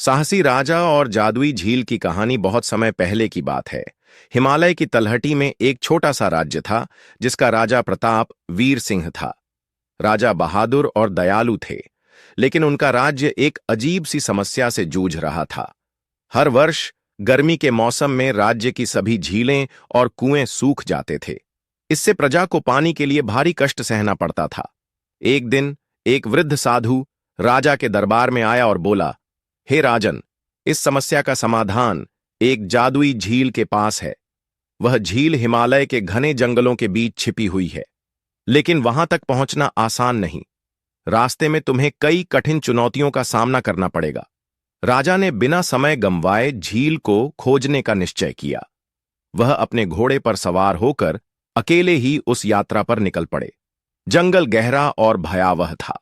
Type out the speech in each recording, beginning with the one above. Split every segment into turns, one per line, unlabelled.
साहसी राजा और जादुई झील की कहानी बहुत समय पहले की बात है। हिमालय की तलहटी में एक छोटा सा राज्य था जिसका राजा प्रताप वीर सिंह था। राजा बहादुर और दयालु थे, लेकिन उनका राज्य एक अजीब सी समस्या से जूझ रहा था। हर वर्ष गर्मी के मौसम में राज्य की सभी झीलें और कुएं सूख जाते थे। इससे प्रजा को पानी के लिए भारी कष्ट सहना पड़ता था। एक दिन एक वृद्ध साधु राजा के दरबार में आया और बोला, हे राजन, इस समस्या का समाधान एक जादुई झील के पास है। वह झील हिमालय के घने जंगलों के बीच छिपी हुई है, लेकिन वहां तक पहुंचना आसान नहीं। रास्ते में तुम्हें कई कठिन चुनौतियों का सामना करना पड़ेगा। राजा ने बिना समय गंवाए झील को खोजने का निश्चय किया। वह अपने घोड़े पर सवार होकर अकेले ही उस यात्रा पर निकल पड़े। जंगल गहरा और भयावह था।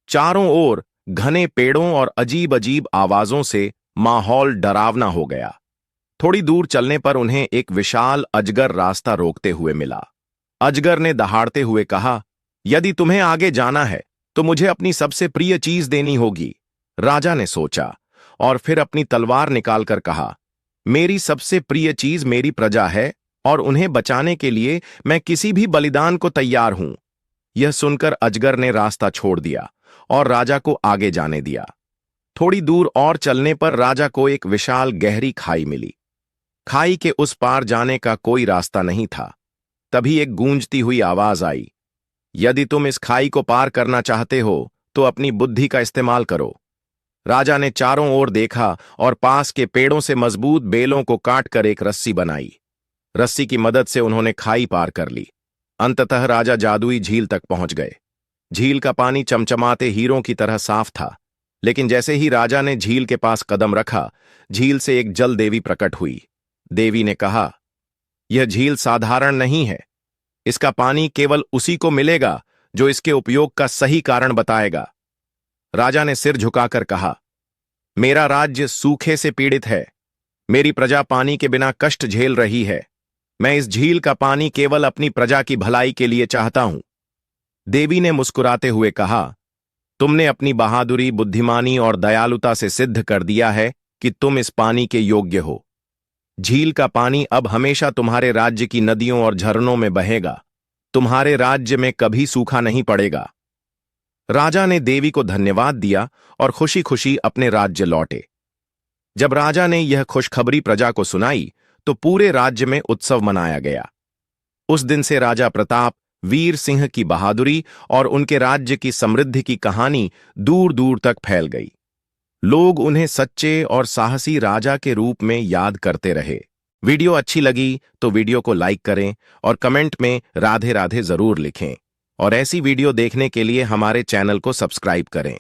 चारों ओर घने पेड़ों और अजीब अजीब आवाजों से माहौल डरावना हो गया। थोड़ी दूर चलने पर उन्हें एक विशाल अजगर रास्ता रोकते हुए मिला। अजगर ने दहाड़ते हुए कहा, यदि तुम्हें आगे जाना है तो मुझे अपनी सबसे प्रिय चीज देनी होगी। राजा ने सोचा और फिर अपनी तलवार निकालकर कहा, मेरी सबसे प्रिय चीज मेरी प्रजा है और उन्हें बचाने के लिए मैं किसी भी बलिदान को तैयार हूं। यह सुनकर अजगर ने रास्ता छोड़ दिया और राजा को आगे जाने दिया। थोड़ी दूर और चलने पर राजा को एक विशाल गहरी खाई मिली। खाई के उस पार जाने का कोई रास्ता नहीं था। तभी एक गूंजती हुई आवाज आई, यदि तुम इस खाई को पार करना चाहते हो तो अपनी बुद्धि का इस्तेमाल करो। राजा ने चारों ओर देखा और पास के पेड़ों से मजबूत बेलों को काटकर एक रस्सी बनाई। रस्सी की मदद से उन्होंने खाई पार कर ली। अंततः राजा जादुई झील तक पहुंच गए। झील का पानी चमचमाते हीरों की तरह साफ था, लेकिन जैसे ही राजा ने झील के पास कदम रखा, झील से एक जल देवी प्रकट हुई। देवी ने कहा, यह झील साधारण नहीं है। इसका पानी केवल उसी को मिलेगा जो इसके उपयोग का सही कारण बताएगा। राजा ने सिर झुकाकर कहा, मेरा राज्य सूखे से पीड़ित है। मेरी प्रजा पानी के बिना कष्ट झेल रही है। मैं इस झील का पानी केवल अपनी प्रजा की भलाई के लिए चाहता हूं। देवी ने मुस्कुराते हुए कहा, तुमने अपनी बहादुरी, बुद्धिमानी और दयालुता से सिद्ध कर दिया है कि तुम इस पानी के योग्य हो। झील का पानी अब हमेशा तुम्हारे राज्य की नदियों और झरनों में बहेगा। तुम्हारे राज्य में कभी सूखा नहीं पड़ेगा। राजा ने देवी को धन्यवाद दिया और खुशी खुशी अपने राज्य लौटे। जब राजा ने यह खुशखबरी प्रजा को सुनाई तो पूरे राज्य में उत्सव मनाया गया। उस दिन से राजा प्रताप वीर सिंह की बहादुरी और उनके राज्य की समृद्धि की कहानी दूर दूर तक फैल गई। लोग उन्हें सच्चे और साहसी राजा के रूप में याद करते रहे। वीडियो अच्छी लगी तो वीडियो को लाइक करें और कमेंट में राधे राधे जरूर लिखें। और ऐसी वीडियो देखने के लिए हमारे चैनल को सब्सक्राइब करें।